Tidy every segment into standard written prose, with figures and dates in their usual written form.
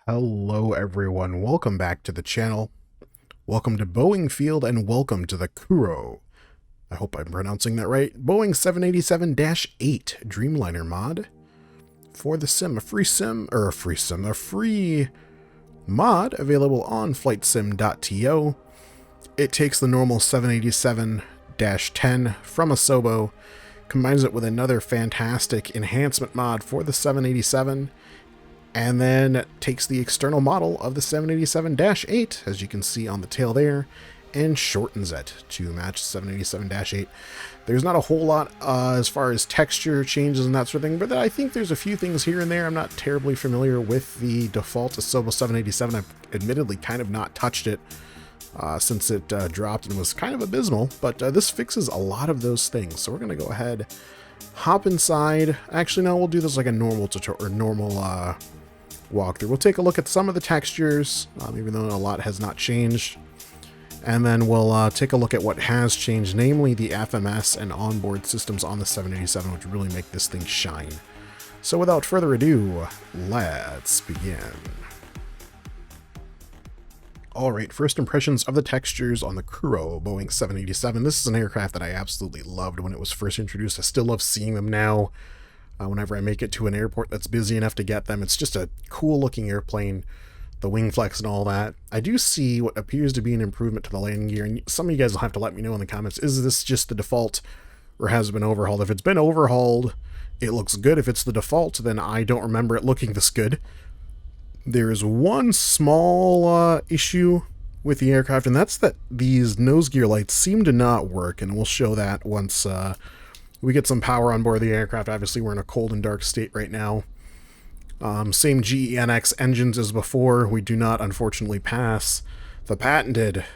Hello everyone, welcome back to the channel. Welcome to Boeing Field and welcome to the Kuro. I hope I'm pronouncing that right. Boeing 787-8 Dreamliner mod for the sim, a free mod available on flightsim.to. It takes the normal 787-10 from Asobo, combines it with another fantastic enhancement mod for the 787, and then takes the external model of the 787-8, as you can see on the tail there, and shortens it to match 787-8. There's not a whole lot as far as texture changes and that sort of thing, but I think there's a few things here and there. I'm not terribly familiar with the default Asobo 787. I've admittedly kind of not touched it since it dropped and was kind of abysmal, but this fixes a lot of those things. So we're going to go ahead, hop inside. Actually, no, we'll do this like a normal tutorial or normal walkthrough. We'll take a look at some of the textures, even though a lot has not changed. And then we'll take a look at what has changed, namely the FMS and onboard systems on the 787, which really make this thing shine. So without further ado, let's begin. Alright, first impressions of the textures on the Kuro Boeing 787. This is an aircraft that I absolutely loved when it was first introduced. I still love seeing them now. Whenever I make it to an airport that's busy enough to get them, it's just a cool looking airplane, the wing flex and all that. I do see what appears to be an improvement to the landing gear, and some of you guys will have to let me know in the comments, is this just the default or has it been overhauled? If it's been overhauled, it looks good. If it's the default, then I don't remember it looking this good. There is one small issue with the aircraft, and that's that these nose gear lights seem to not work, and we'll show that once we get some power on board the aircraft. Obviously, we're in a cold and dark state right now. Same GENX engines as before. We do not, unfortunately, pass the patented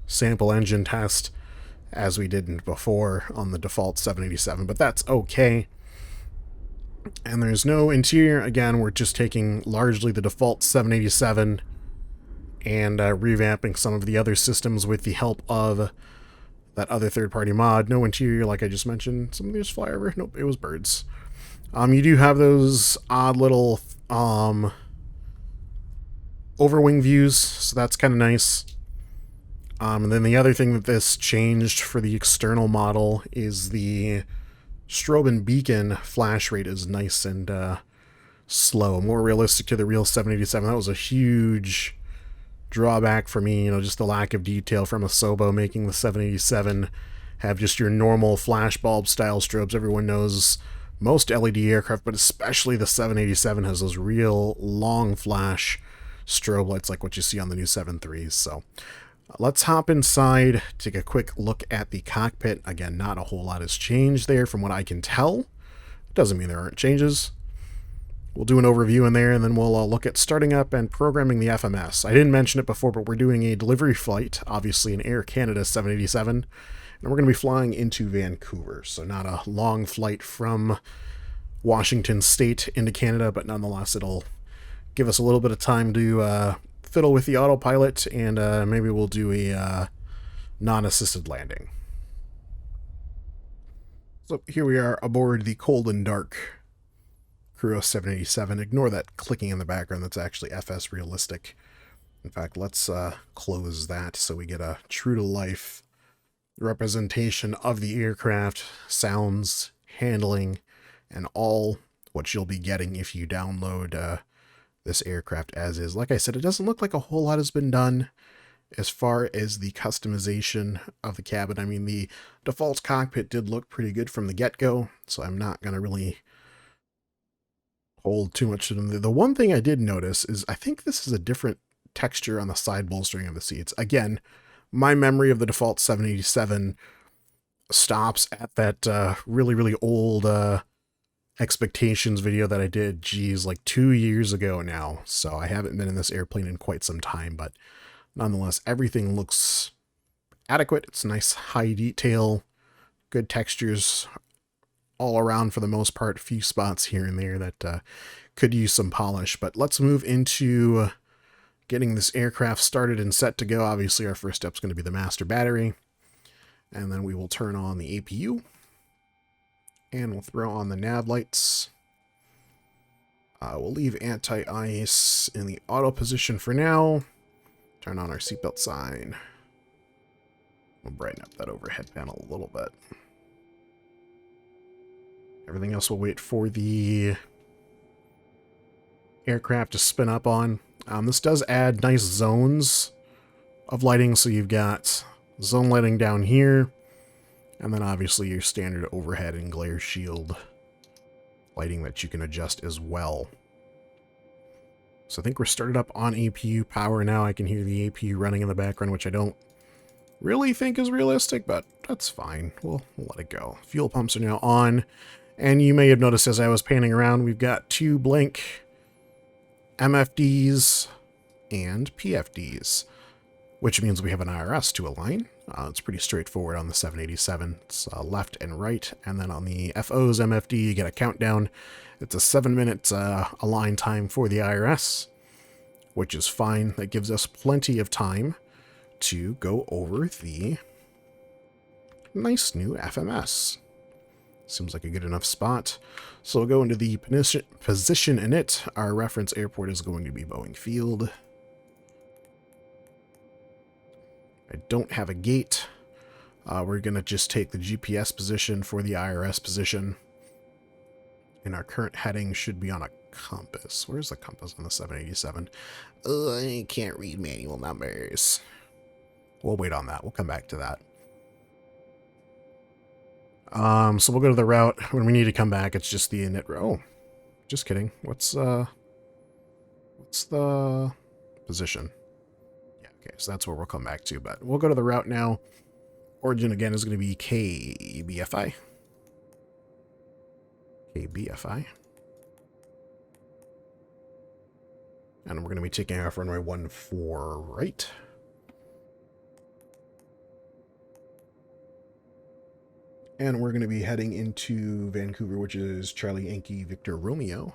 sample engine test as we didn't before on the default 787, but that's okay. And there's no interior. Again, we're just taking largely the default 787 and revamping some of the other systems with the help of that other third-party mod. No interior, like I just mentioned. Somebody just fly over. Nope, it was birds. You do have those odd little overwing views, so that's kind of nice. And then the other thing that this changed for the external model is the strobe and beacon flash rate is nice and slow, more realistic to the real 787. That was a huge drawback for me, just the lack of detail from Asobo, making the 787 have just your normal flashbulb style strobes. Everyone knows most LED aircraft, but especially the 787 has those real long flash strobe lights like what you see on the new 73s. So let's hop inside, take a quick look at the cockpit. Again, not a whole lot has changed there from what I can tell. Doesn't mean there aren't changes. We'll do an overview in there, and then we'll look at starting up and programming the FMS. I didn't mention it before, but we're doing a delivery flight, obviously an Air Canada 787, and we're going to be flying into Vancouver. So not a long flight from Washington State into Canada, but nonetheless, it'll give us a little bit of time to fiddle with the autopilot, and maybe we'll do a non-assisted landing. So here we are aboard the cold and dark Kuro 787. Ignore that clicking in the background. That's actually FS realistic. In fact, let's close that so we get a true-to-life representation of the aircraft, sounds, handling, and all what you'll be getting if you download this aircraft as is. Like I said, it doesn't look like a whole lot has been done as far as the customization of the cabin. I mean, the default cockpit did look pretty good from the get-go, so I'm not going to really hold too much to them. The one thing I did notice is I think this is a different texture on the side bolstering of the seats. Again, my memory of the default 787 stops at that really, really old expectations video that I did, geez, like 2 years ago now. So I haven't been in this airplane in quite some time, but nonetheless, everything looks adequate. It's nice high detail, good textures all around for the most part. A few spots here and there that could use some polish, but let's move into getting this aircraft started and set to go. Obviously, our first step is going to be the master battery, and then we will turn on the APU, and we'll throw on the nav lights. We'll leave anti-ice in the auto position for now. Turn on our seatbelt sign. We'll brighten up that overhead panel a little bit. Everything else will wait for the aircraft to spin up on. This does add nice zones of lighting, so you've got zone lighting down here, and then obviously your standard overhead and glare shield lighting that you can adjust as well. So I think we're started up on APU power now. I can hear the APU running in the background, which I don't really think is realistic, but that's fine. We'll let it go. Fuel pumps are now on, and you may have noticed as I was panning around, we've got 2 blank MFDs and PFDs, which means we have an IRS to align. It's pretty straightforward on the 787. It's left and right, and then on the FO's MFD, you get a countdown. It's a 7-minute align time for the IRS, which is fine. That gives us plenty of time to go over the nice new FMS. Seems like a good enough spot. So we'll go into the position in it. Our reference airport is going to be Boeing Field. I don't have a gate. We're going to just take the GPS position for the IRS position. And our current heading should be on a compass. Where's the compass on the 787? I can't read manual numbers. We'll wait on that. We'll come back to that. So we'll go to the route. When we need to come back, it's just the init row. Oh, just kidding. What's the position? Yeah, okay, so that's where we'll come back to, but we'll go to the route now. Origin again is going to be KBFI. KBFI. And we're going to be taking off runway 14 right. And we're going to be heading into Vancouver, which is Charlie Yankee Victor Romeo.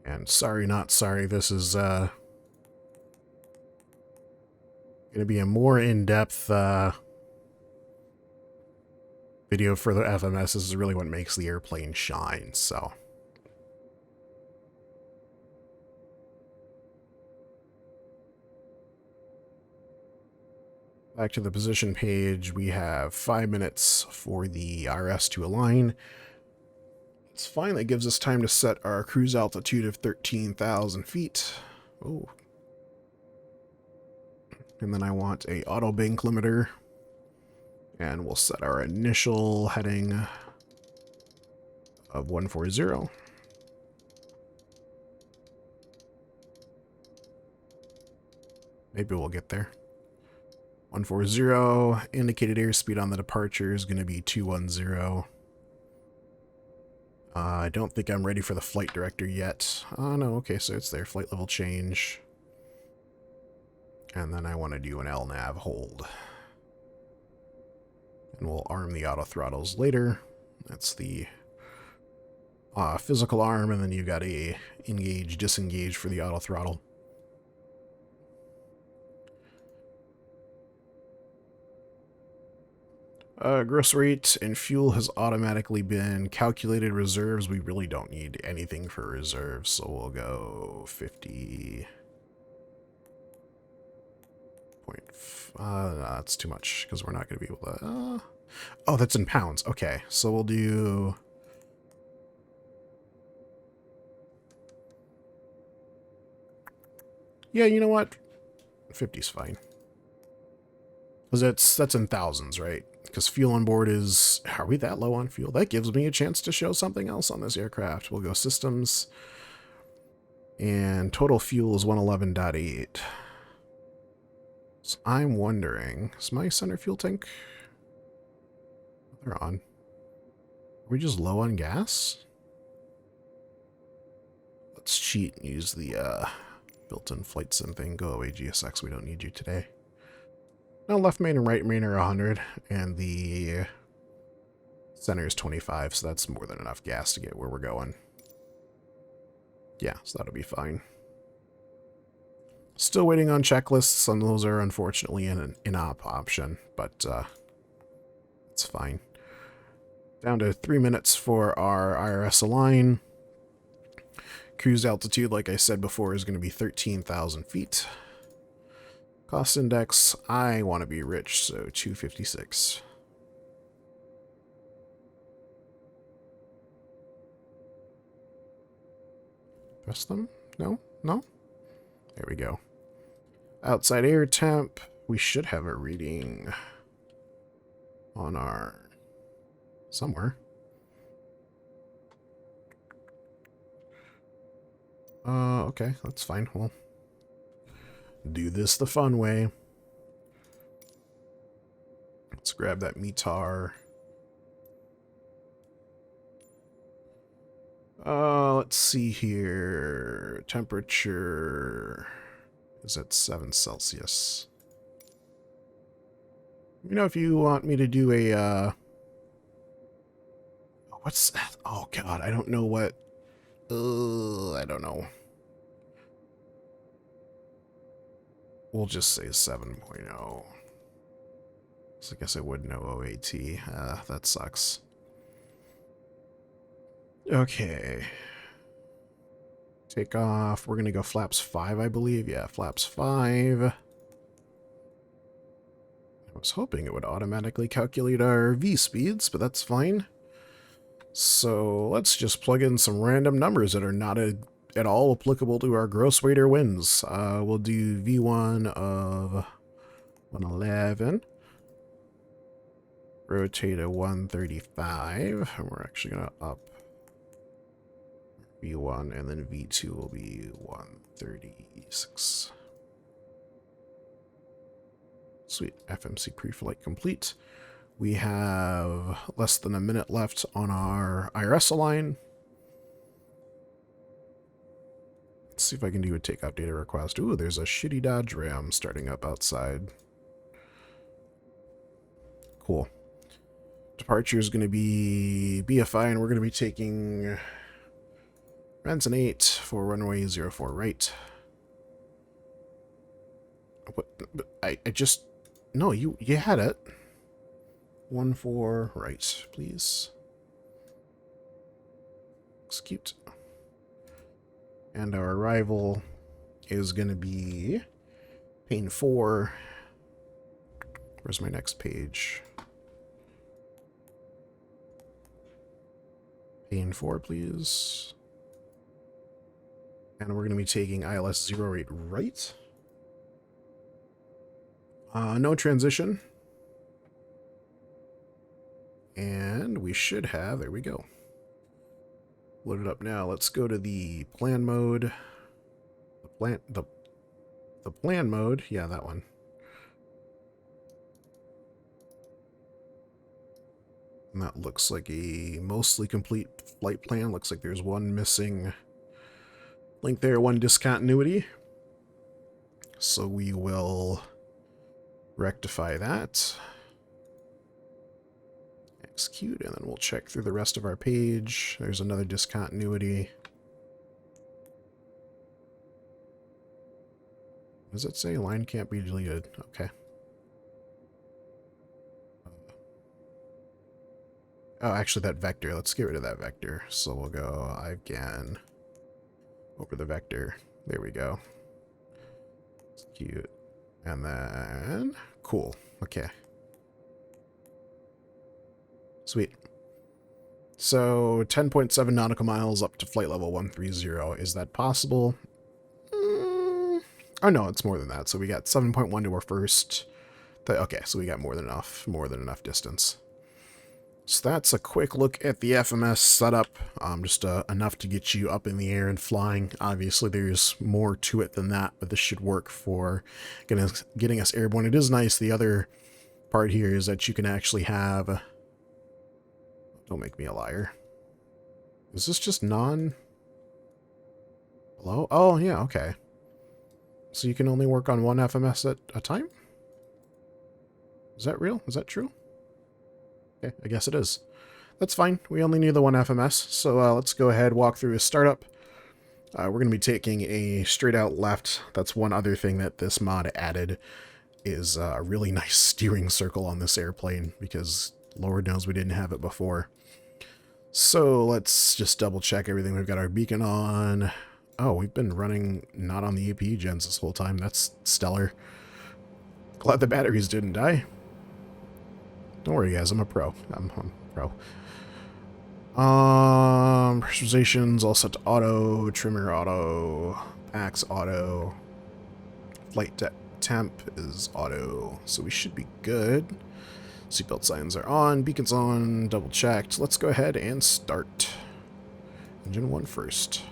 And sorry, not sorry, this is going to be a more in-depth video for the FMS. This is really what makes the airplane shine, so... Back to the position page, we have 5 minutes for the RS to align. It's fine, that gives us time to set our cruise altitude of 13,000 feet. Oh. And then I want a auto bank limiter. And we'll set our initial heading of 140. Maybe we'll get there. 140, indicated airspeed on the departure is going to be 210. I don't think I'm ready for the flight director yet. Oh, no, okay, so it's there. Flight level change. And then I want to do an LNAV hold. And we'll arm the auto throttles later. That's the physical arm, and then you've got a engage, disengage for the auto throttle. Gross rate and fuel has automatically been calculated. Reserves, we really don't need anything for reserves, so we'll go 50. That's too much, because we're not going to be able to... oh, that's in pounds. Okay, so we'll do... Yeah, you know what? 50's fine. Because that's in thousands, right? Because fuel on board is... Are we that low on fuel? That gives me a chance to show something else on this aircraft. We'll go systems. And total fuel is 111.8. So I'm wondering... Is my center fuel tank... They're on. Are we just low on gas? Let's cheat and use the built-in flight sim thing. Go away, GSX. We don't need you today. Now left main and right main are 100, and the center is 25, so that's more than enough gas to get where we're going. Yeah, so that'll be fine. Still waiting on checklists. Some of those are unfortunately an in-op option, but it's fine. Down to 3 minutes for our IRS align. Cruise altitude, like I said before, is going to be 13,000 feet. Cost index, I want to be rich, so 256. Press them? No? No? There we go. Outside air temp, we should have a reading on our... somewhere. Okay, that's fine. We'll do this the fun way. Let's grab that METAR. Let's see here. Temperature is at 7 Celsius. You know, if you want me to do a, what's that? Oh, God, I don't know what... I don't know. We'll just say 7.0. So I guess I would know OAT. That sucks. Okay. Take off. We're going to go flaps 5, I believe. Yeah, flaps 5. I was hoping it would automatically calculate our V speeds, but that's fine. So let's just plug in some random numbers that are not at all applicable to our gross weight or winds. We'll do V1 of 111. Rotate to 135. And we're actually going to up V1, and then V2 will be 136. Sweet. FMC pre-flight complete. We have less than a minute left on our IRS align. Let's see if I can do a takeoff data request. Ooh, there's a shitty Dodge Ram starting up outside. Cool. Departure is going to be BFI, and we're going to be taking Ranson 8 for runway 04 right. What? I just... No, you had it. 14 right, please. Execute. And our arrival is going to be pane 4. Where's my next page? Pane 4, please. And we're going to be taking ILS 08 right. No transition. And we should have, there we go. Load it up now. Let's go to the plan mode. The plan mode. Yeah, that one. And that looks like a mostly complete flight plan. Looks like there's one missing link there, one discontinuity. So we will rectify that. Execute, and then we'll check through the rest of our page. There's another discontinuity. What does it say? Line can't be deleted. Okay. Oh, actually, that vector. Let's get rid of that vector. So we'll go again over the vector. There we go. Execute. And then... Cool. Okay. Sweet. So 10.7 nautical miles up to flight level 130. Is that possible? Oh no, it's more than that. So we got 7.1 to our first. Okay, so we got more than enough distance. So that's a quick look at the FMS setup. Just enough to get you up in the air and flying. Obviously, there's more to it than that, but this should work for getting us airborne. It is nice. The other part here is that you can actually have... Don't make me a liar. Is this just non... Hello? Oh, yeah, okay. So you can only work on one FMS at a time? Is that real? Is that true? Okay, I guess it is. That's fine. We only need the one FMS. So let's go ahead, walk through a startup. We're going to be taking a straight out left. That's one other thing that this mod added, is a really nice steering circle on this airplane, because Lord knows we didn't have it before. So let's just double check everything. We've got our beacon on. Oh, we've been running not on the APU gens this whole time. That's stellar. Glad the batteries didn't die. Don't worry, guys. I'm a pro. I'm a pro. Pressurization's all set to auto. Trimmer auto. Axe auto. Flight temp is auto. So we should be good. Seatbelt signs are on. Beacon's on. Double checked. Let's go ahead and start. Engine 1 first.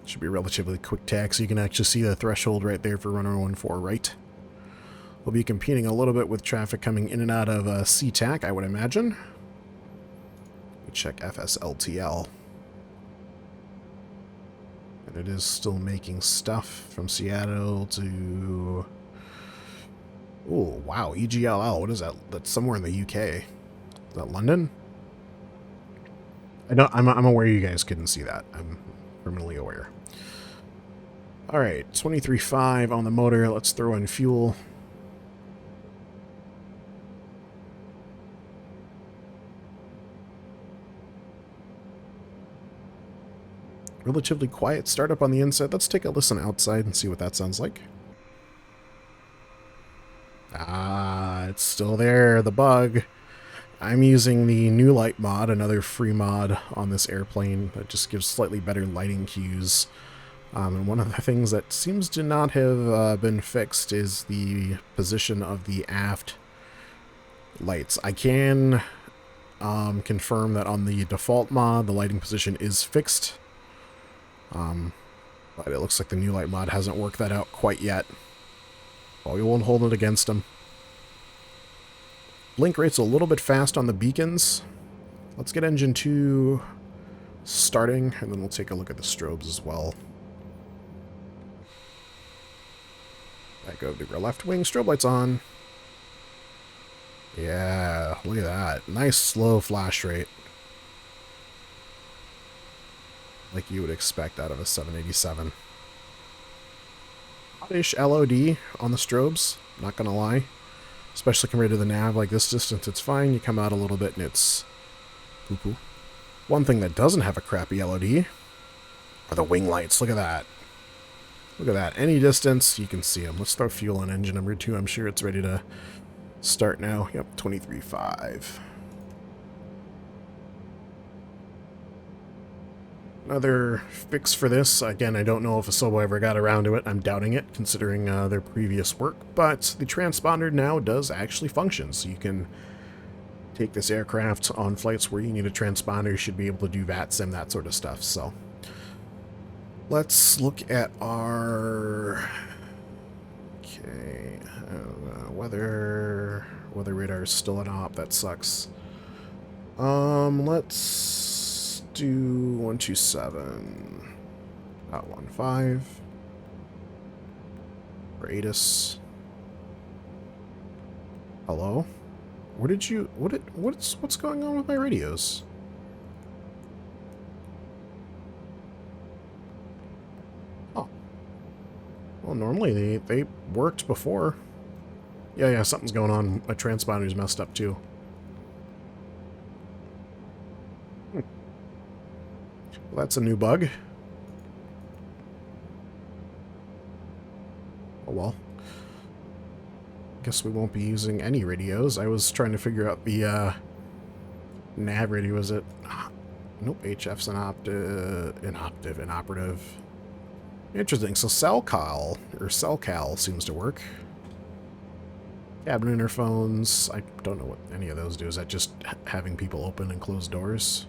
Should be a relatively quick taxi. You can actually see the threshold right there for runway 14 right. We'll be competing a little bit with traffic coming in and out of SeaTac, I would imagine. We check FSLTL. And it is still making stuff from Seattle to... Oh, wow, EGLL. What is that? That's somewhere in the UK. Is that London? I'm aware you guys couldn't see that. I'm permanently aware. Alright, 23.5 on the motor. Let's throw in fuel. Relatively quiet startup on the inside. Let's take a listen outside and see what that sounds like. Ah, it's still there, the bug. I'm using the New Light mod, another free mod on this airplane that just gives slightly better lighting cues. And one of the things that seems to not have been fixed is the position of the aft lights. I can confirm that on the default mod, the lighting position is fixed. But it looks like the New Light mod hasn't worked that out quite yet. Well, we won't hold it against them. Blink rate's a little bit fast on the beacons. Let's get engine 2 starting, and then we'll take a look at the strobes as well. Back over to our left wing, strobe lights on. Yeah, look at that. Nice slow flash rate. Like you would expect out of a 787. Hot-ish LOD on the strobes, not gonna lie. Especially compared to the nav, like this distance, it's fine. You come out a little bit and it's poo-poo. One thing that doesn't have a crappy LOD are the wing lights. Look at that. Look at that. Any distance, you can see them. Let's throw fuel in engine number 2. I'm sure it's ready to start now. Yep, 23.5. Another fix for this, again, I don't know if Asobo ever got around to it. I'm doubting it, considering their previous work. But the transponder now does actually function, so you can take this aircraft on flights where you need a transponder. You should be able to do VATSIM, that sort of stuff. So let's look at our... Okay, weather radar is still an op. That sucks. Let's do 127. 15. For ATIS. Hello? Where did you... What's going on with my radios? Oh. Well, normally they worked before. Yeah, something's going on. My transponder's messed up too. Well, that's a new bug. Oh well. Guess we won't be using any radios. I was trying to figure out the nav radio. Is it? Nope, HF's inoperative. Interesting. So Cellcal seems to work. Cabin interphones. I don't know what any of those do. Is that just having people open and close doors?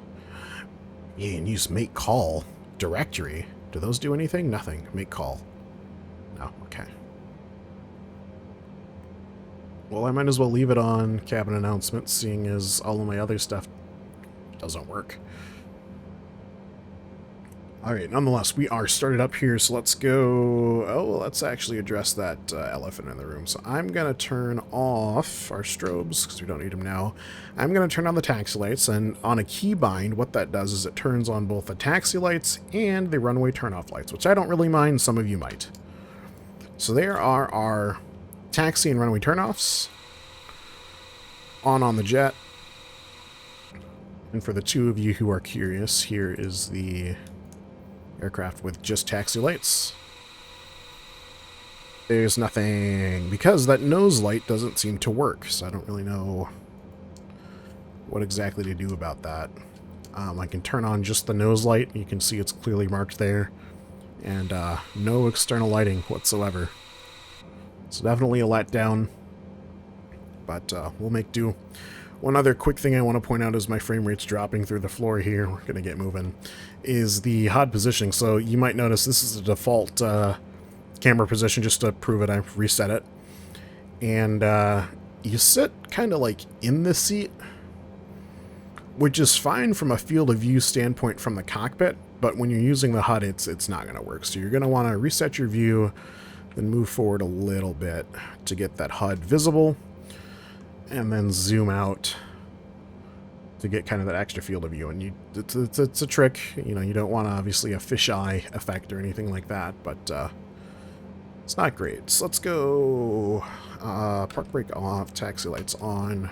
Yeah, and use make call directory. Do those do anything? Nothing. Make call. No. Okay. Well, I might as well leave it on cabin announcements, seeing as all of my other stuff doesn't work. Alright, nonetheless, we are started up here, so let's go... Oh, let's actually address that elephant in the room. So I'm going to turn off our strobes, because we don't need them now. I'm going to turn on the taxi lights, and on a keybind, what that does is it turns on both the taxi lights and the runway turnoff lights, which I don't really mind, some of you might. So there are our taxi and runway turnoffs. on the jet. And for the two of you who are curious, here is the aircraft with just taxi lights. There's nothing, because that nose light doesn't seem to work, so I don't really know what exactly to do about that. I can turn on just the nose light. You can see it's clearly marked there. And no external lighting whatsoever. So definitely a letdown. But we'll make do. One other quick thing I want to point out as my frame rate's dropping through the floor here, we're going to get moving, is the HUD positioning. So you might notice this is the default camera position, just to prove it. I've reset it. And you sit kind of like in the seat, which is fine from a field of view standpoint from the cockpit, but when you're using the HUD, it's not going to work. So you're going to want to reset your view, then move forward a little bit to get that HUD visible, and then zoom out to get kind of that extra field of view. And it's a trick. You know, you don't want obviously a fisheye effect or anything like that, but it's not great. So let's go park brake off, taxi lights on.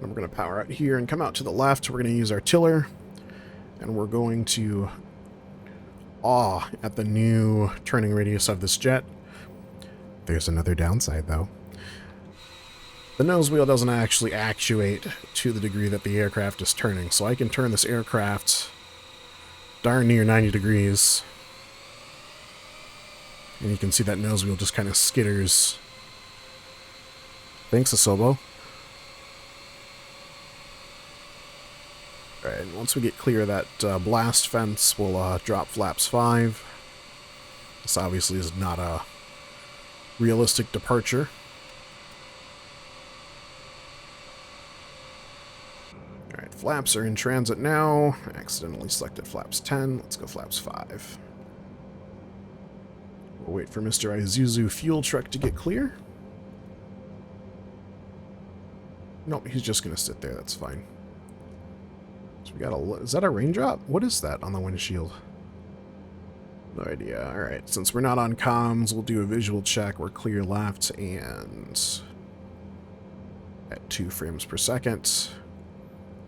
And we're going to power out here and come out to the left. We're going to use our tiller, and we're going to awe at the new turning radius of this jet. There's another downside, though. The nose wheel doesn't actually actuate to the degree that the aircraft is turning, so I can turn this aircraft darn near 90 degrees. And you can see that nose wheel just kind of skitters. Thanks, Asobo. Alright, once we get clear of that blast fence, we'll drop flaps 5. This obviously is not a realistic departure. Alright, flaps are in transit now. I accidentally selected flaps 10. Let's go flaps 5. We'll wait for Mr. Isuzu fuel truck to get clear. Nope, he's just going to sit there. That's fine. So we got a... Is that a raindrop? What is that on the windshield? No idea. Alright, since we're not on comms, we'll do a visual check. We're clear left and at 2 frames per second.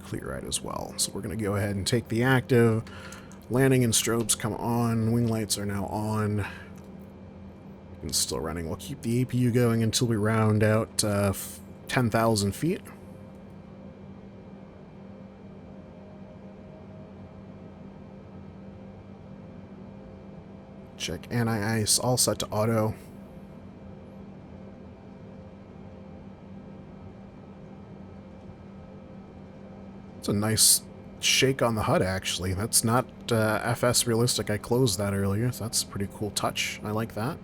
Clear right as well. So we're going to go ahead and take the active. Landing and strobes come on. Wing lights are now on. It's still running. We'll keep the APU going until we round out 10,000 feet. Check anti-ice, all set to auto. It's a nice shake on the HUD, actually. That's not FS realistic. I closed that earlier, so that's a pretty cool touch. I like that.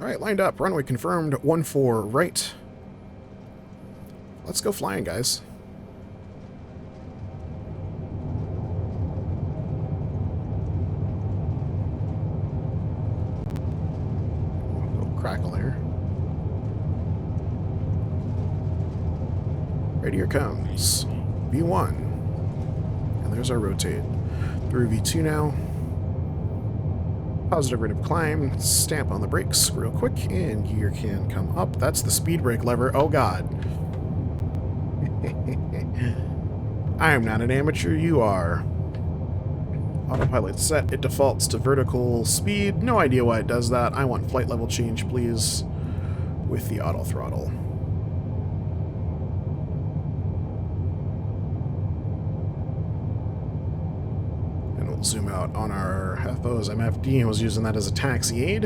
Alright, lined up. Runway confirmed. 14 right. Let's go flying, guys. Crackle here. Right, here comes V1. And there's our rotate. Through V2 now. Positive rate of climb. Stamp on the brakes real quick, and gear can come up. That's the speed brake lever. Oh god. I am not an amateur, you are. Autopilot set, it defaults to vertical speed. No idea why it does that. I want flight level change, please, with the auto throttle. And we'll zoom out on our FO's MFD. I was using that as a taxi aid.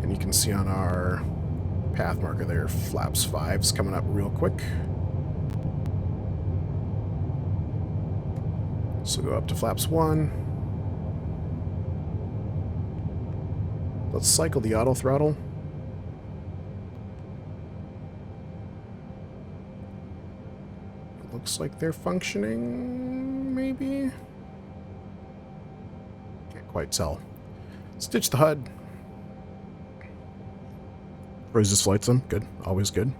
And you can see on our path marker there, flaps 5's coming up real quick. So go up to flaps 1. Let's cycle the auto throttle. It looks like they're functioning, maybe? Can't quite tell. Stitch the HUD. Rose just flights them. Good. Always good.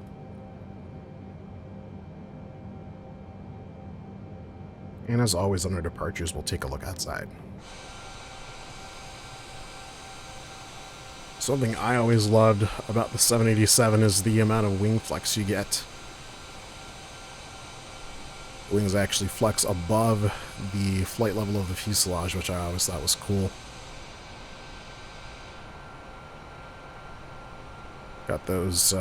And as always on our departures, we'll take a look outside. Something I always loved about the 787 is the amount of wing flex you get. Wings actually flex above the flight level of the fuselage, which I always thought was cool. Got those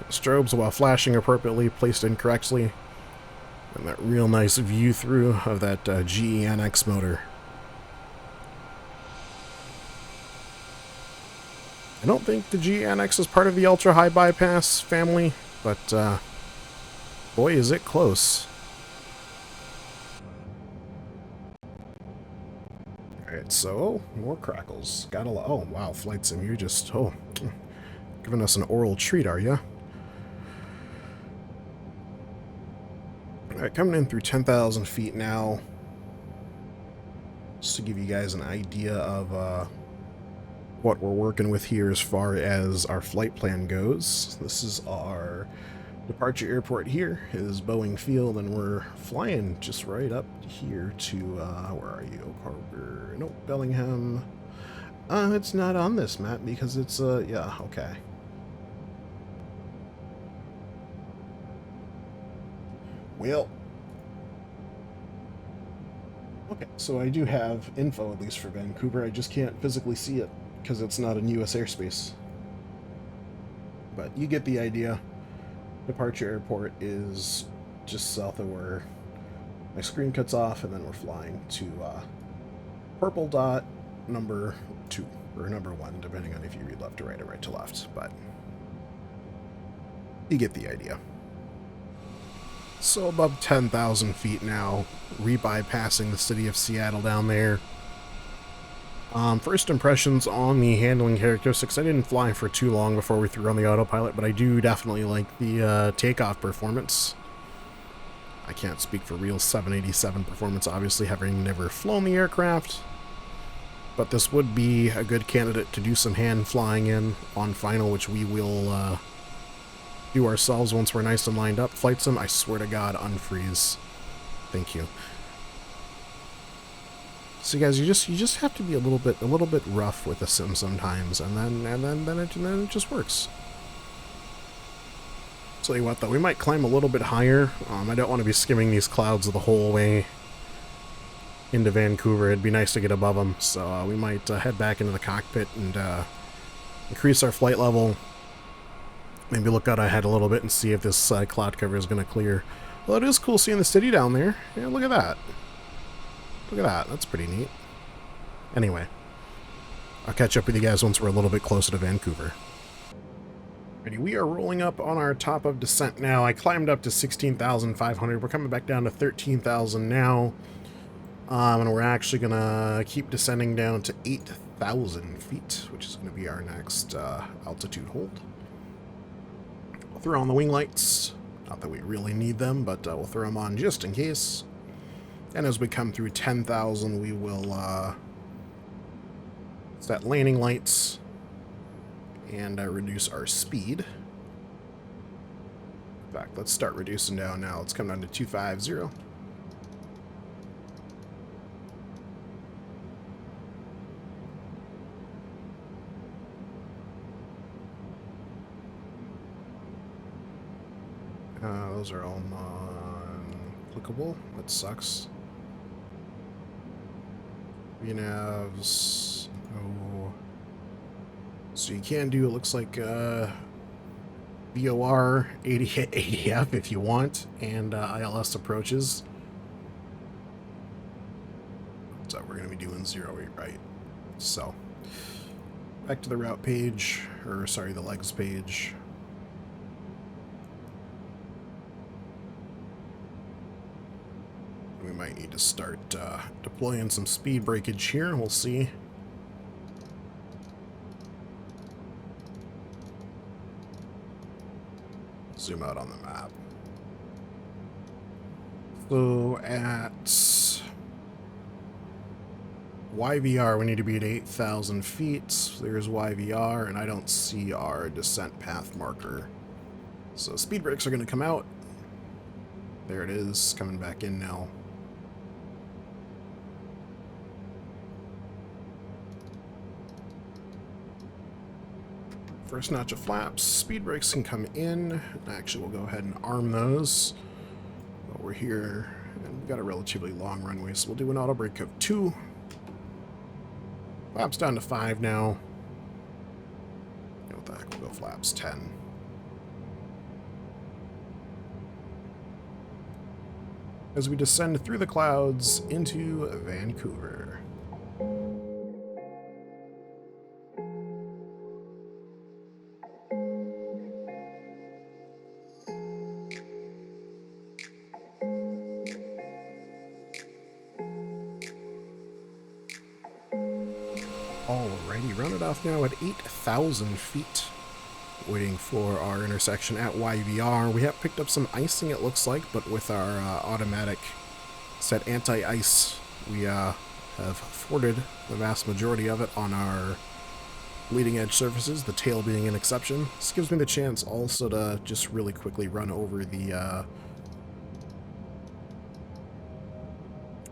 strobes while flashing appropriately placed incorrectly. And that real nice view through of that GE NX motor. I don't think the GE NX is part of the ultra high bypass family, but boy is it close. Alright, so more crackles. Got a lot. Oh wow, flight sim, you're just giving us an oral treat, are you? Alright, coming in through 10,000 feet now. Just to give you guys an idea of what we're working with here as far as our flight plan goes. This is our departure airport here, is Boeing Field, and we're flying just right up here to, where are you? Oak Harbor? Nope, Bellingham. It's not on this map because it's, yeah, okay. Well, okay, so I do have info, at least for Vancouver. I just can't physically see it because it's not in U.S. airspace. But you get the idea. Departure airport is just south of where my screen cuts off, and then we're flying to purple dot number 2, or number 1, depending on if you read left to right or right to left. But you get the idea. So above 10,000 feet now, re-bypassing the city of Seattle down there. First impressions on the handling characteristics. I didn't fly for too long before we threw on the autopilot, but I do definitely like the takeoff performance. I can't speak for real 787 performance, obviously, having never flown the aircraft. But this would be a good candidate to do some hand flying in on final, which we will do ourselves once we're nice and lined up. Flight sim, I swear to God, unfreeze. Thank you. So guys, you just have to be a little bit rough with the sim sometimes, and then it just works. Tell you what though, we might climb a little bit higher. I don't want to be skimming these clouds the whole way into Vancouver. It'd be nice to get above them, so we might head back into the cockpit and increase our flight level. Maybe look out ahead a little bit and see if this cloud cover is going to clear. Well, it is cool seeing the city down there. Yeah, look at that. Look at that. That's pretty neat. Anyway, I'll catch up with you guys once we're a little bit closer to Vancouver. Alrighty, we are rolling up on our top of descent now. I climbed up to 16,500. We're coming back down to 13,000 now. And we're actually going to keep descending down to 8,000 feet, which is going to be our next altitude hold. We'll throw on the wing lights. Not that we really need them, but we'll throw them on just in case. And as we come through 10,000, we will set landing lights and reduce our speed. In fact, let's start reducing down now. Let's come down to 250. Those are all non-applicable. That sucks. VNAVs. Oh. So you can do, it looks like, VOR, ADF if you want, and ILS approaches. So we're going to be doing 0-8, right? So, back to the route page, or sorry, the legs page. We might need to start deploying some speed breakage here. We'll see. Zoom out on the map. So at YVR, we need to be at 8,000 feet. There's YVR, and I don't see our descent path marker. So speed brakes are going to come out. There it is, coming back in now. First notch of flaps. Speed brakes can come in. Actually, we'll go ahead and arm those. But we're here, and we've got a relatively long runway, so we'll do an auto brake of 2. Flaps down to 5 now. What the heck, we'll go flaps 10. As we descend through the clouds into Vancouver. Alrighty, rounded off now at 8,000 feet. Waiting for our intersection at YVR. We have picked up some icing, it looks like, but with our automatic set anti-ice, we have forded the vast majority of it on our leading edge surfaces, the tail being an exception. This gives me the chance also to just really quickly run over the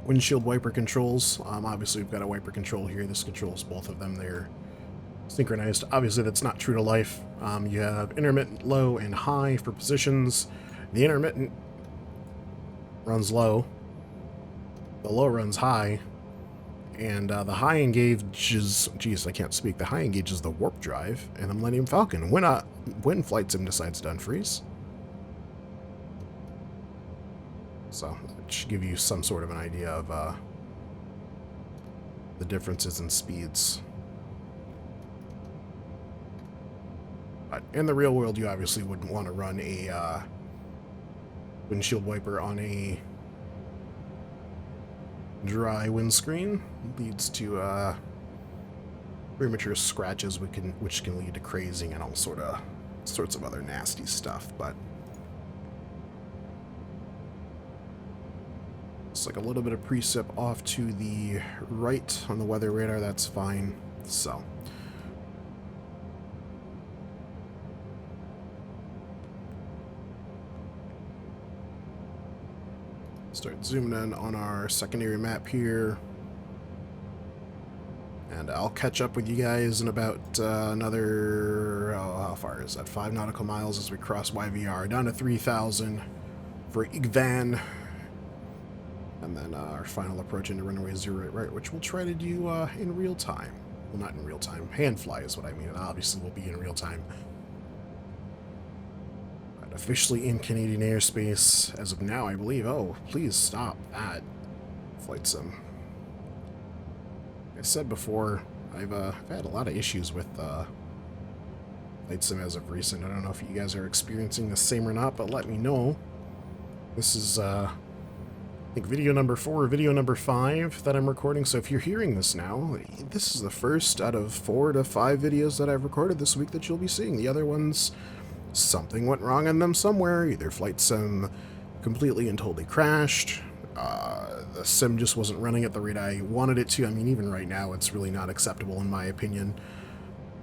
windshield wiper controls. Obviously we've got a wiper control here. This controls both of them. They're synchronized. Obviously that's not true to life. You have intermittent low and high for positions. The intermittent runs low, the low runs high, and the high engages, geez, I can't speak, the high engages the warp drive and the Millennium Falcon when Flight Sim decides to unfreeze. So that should give you some sort of an idea of the differences in speeds. But in the real world, you obviously wouldn't want to run a windshield wiper on a dry windscreen. It leads to premature scratches, which can lead to crazing and all sorts of other nasty stuff. But it's like a little bit of precip off to the right on the weather radar. That's fine. So. Start zooming in on our secondary map here. And I'll catch up with you guys in about another, how far is that? 5 nautical miles as we cross YVR. Down to 3,000 for Igvan. And then our final approach into runway 08 right, which we'll try to do in real time. Well, not in real time. Hand fly is what I mean. It obviously will be in real time. Officially in Canadian airspace as of now, I believe. Oh, please stop that. Flight Sim. Like I said before, I've had a lot of issues with Flight Sim as of recent. I don't know if you guys are experiencing the same or not, but let me know. This is, I think, video number 4 or video number 5 that I'm recording. So if you're hearing this now, this is the first out of 4 to 5 videos that I've recorded this week that you'll be seeing. The other ones, something went wrong on them somewhere. Either Flight Sim completely and totally crashed, the sim just wasn't running at the rate I wanted it to. I mean, even right now, it's really not acceptable in my opinion.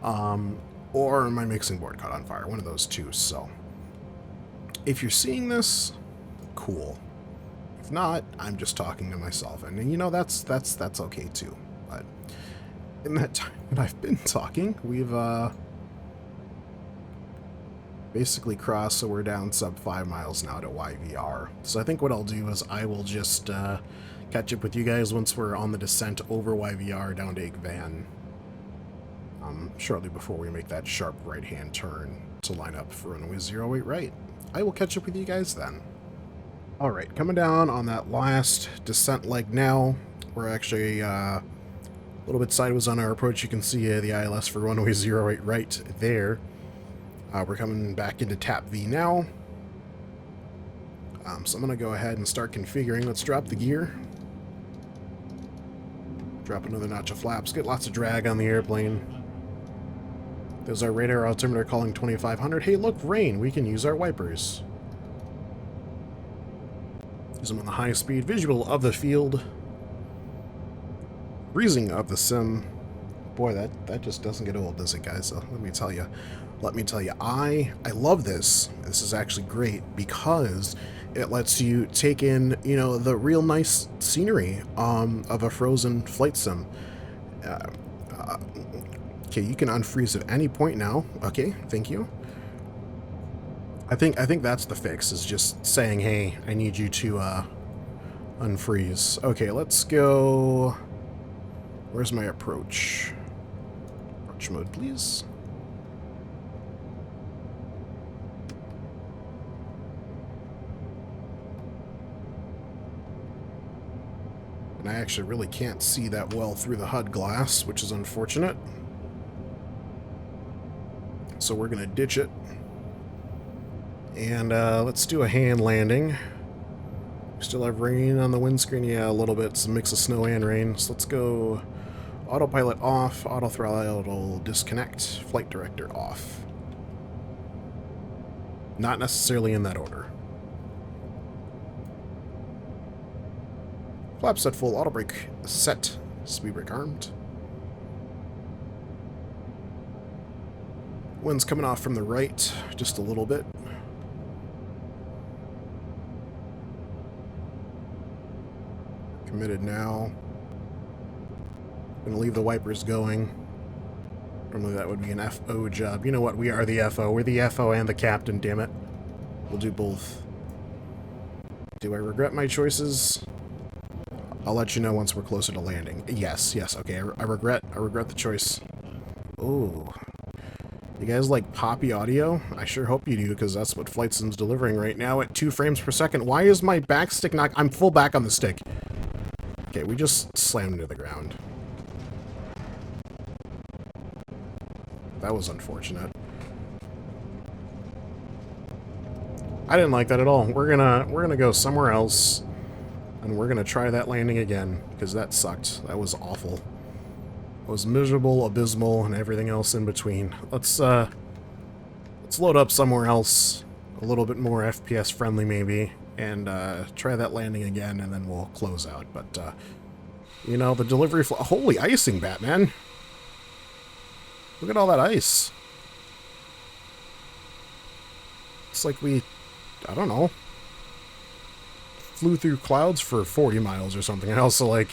Or my mixing board caught on fire. One of those two. So, if you're seeing this, cool. If not, I'm just talking to myself, and you know that's okay too. But in that time that I've been talking, we've basically crossed, so we're down sub 5 miles now to YVR. So I think what I'll do is I will just catch up with you guys once we're on the descent over YVR down to Igvan, shortly before we make that sharp right-hand turn to line up for runway 08 right. I will catch up with you guys then. Alright, coming down on that last descent leg now. We're actually a little bit sideways on our approach. You can see the ILS for runway 08 right there. We're coming back into tap V now. So I'm going to go ahead and start configuring. Let's drop the gear. Drop another notch of flaps. Get lots of drag on the airplane. There's our radar altimeter calling 2500. Hey, look, rain. We can use our wipers. Use them on the high speed. Visual of the field. Freezing of the sim. Boy, that just doesn't get old, does it, guys? So let me tell you, I love this. This is actually great because it lets you take in, you know, the real nice scenery of a frozen flight sim. Okay, you can unfreeze at any point now. Okay, thank you. I think that's the fix, is just saying, hey, I need you to unfreeze. Okay, let's go. Where's my approach? Approach mode, please. And I actually really can't see that well through the HUD glass, which is unfortunate. So we're going to ditch it. And let's do a hand landing. Still have rain on the windscreen? Yeah, a little bit. It's a mix of snow and rain. So let's go autopilot off, auto throttle disconnect, flight director off. Not necessarily in that order. Flap set full, auto brake set, speed brake armed. Wind's coming off from the right, just a little bit. Committed now. Gonna leave the wipers going. Normally that would be an FO job. You know what? We are the FO. We're the FO and the captain, damn it. We'll do both. Do I regret my choices? I'll let you know once we're closer to landing. Yes, yes. Okay, I regret the choice. Ooh. You guys like poppy audio? I sure hope you do, because that's what Flight Sim's delivering right now at 2 frames per second. Why is my back stick not... I'm full back on the stick. Okay, we just slammed into the ground. That was unfortunate. I didn't like that at all. We're gonna go somewhere else, and we're gonna try that landing again, because that sucked. That was awful. It was miserable, abysmal, and everything else in between. Let's load up somewhere else, a little bit more FPS friendly maybe, and try that landing again, and then we'll close out. But you know, the delivery holy icing, Batman! Look at all that ice. It's like we, I don't know, flew through clouds for 40 miles or something. I also like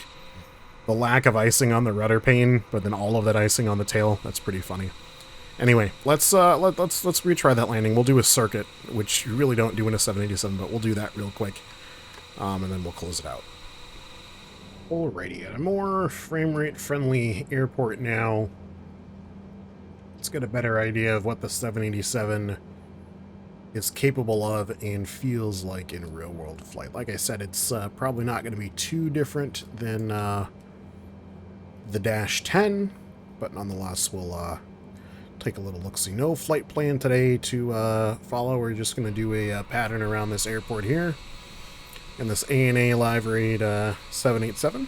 the lack of icing on the rudder pane, but then all of that icing on the tail. That's pretty funny. Anyway, let's retry that landing. We'll do a circuit, which you really don't do in a 787, but we'll do that real quick, and then we'll close it out. Alrighty, at a more frame rate friendly airport now. Let's get a better idea of what the 787 is capable of and feels like in real world flight. Like I said, it's probably not going to be too different than the Dash 10, but nonetheless we'll take a little look-see. No flight plan today to follow. We're just going to do a pattern around this airport here in this ANA liveried 787.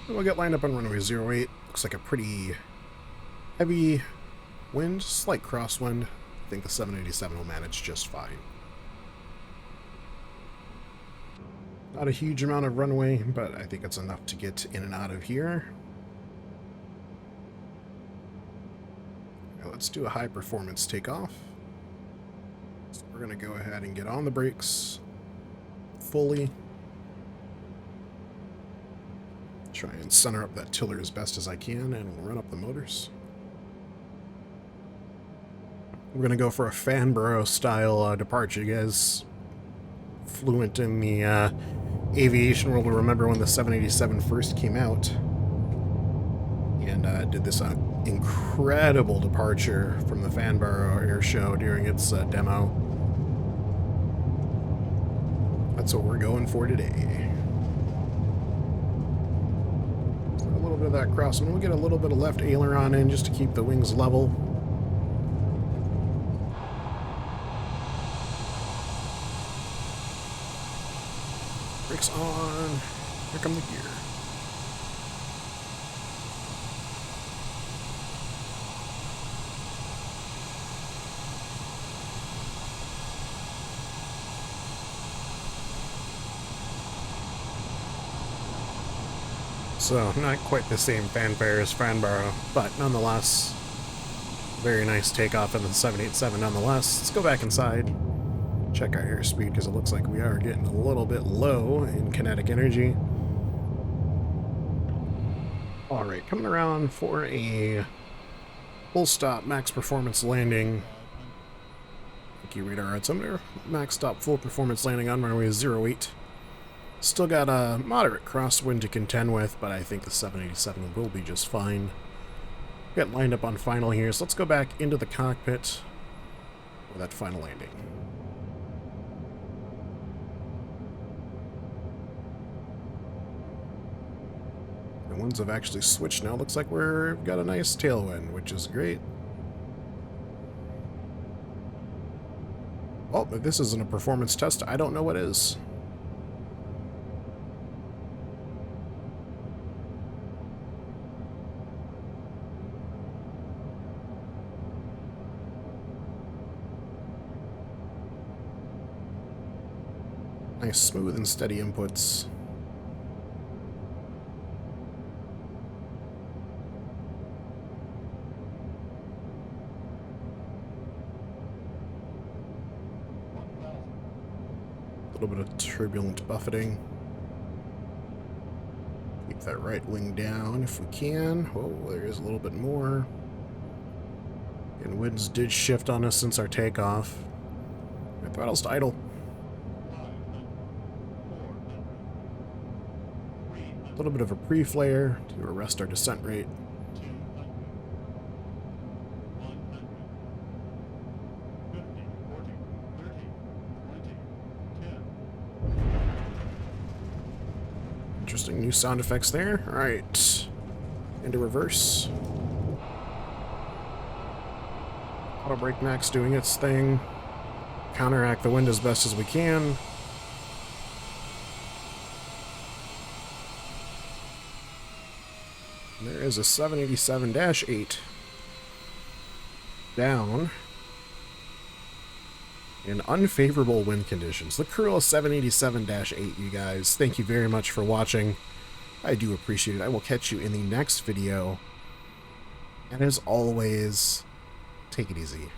We'll get lined up on runway 08. Looks like a pretty heavy wind, slight crosswind. I think the 787 will manage just fine. Not a huge amount of runway, but I think it's enough to get in and out of here. Now let's do a high performance takeoff. So we're going to go ahead and get on the brakes fully. Try and center up that tiller as best as I can, and we'll run up the motors. We're going to go for a Fanborough style departure. You guys fluent in the aviation world will remember when the 787 first came out and did this incredible departure from the Fanborough Air Show during its demo. That's what we're going for today. Bit of that crosswind. We'll get a little bit of left aileron in just to keep the wings level. Brakes on. Here come the gear. So, not quite the same fanfare as Fanborough, but nonetheless, very nice takeoff in the 787 nonetheless. Let's go back inside. Check our airspeed because it looks like we are getting a little bit low in kinetic energy. Alright, coming around for a full stop max performance landing. Thank you, radar altimeter. Max stop full performance landing on runway 08. Still got a moderate crosswind to contend with, but I think the 787 will be just fine. Get lined up on final here, so let's go back into the cockpit for that final landing. The winds have actually switched now. Looks like we've got a nice tailwind, which is great. Oh, if this isn't a performance test, I don't know what is. Nice smooth and steady inputs. A little bit of turbulent buffeting. Keep that right wing down if we can. Oh, there is a little bit more. And winds did shift on us since our takeoff. My throttle's to idle. A little bit of a pre-flare to arrest our descent rate. Interesting new sound effects there. Alright. Into reverse. Auto brake max doing its thing. Counteract the wind as best as we can. There is a 787-8 down in unfavorable wind conditions. The Kuro 787-8, you guys. Thank you very much for watching. I do appreciate it. I will catch you in the next video. And as always, take it easy.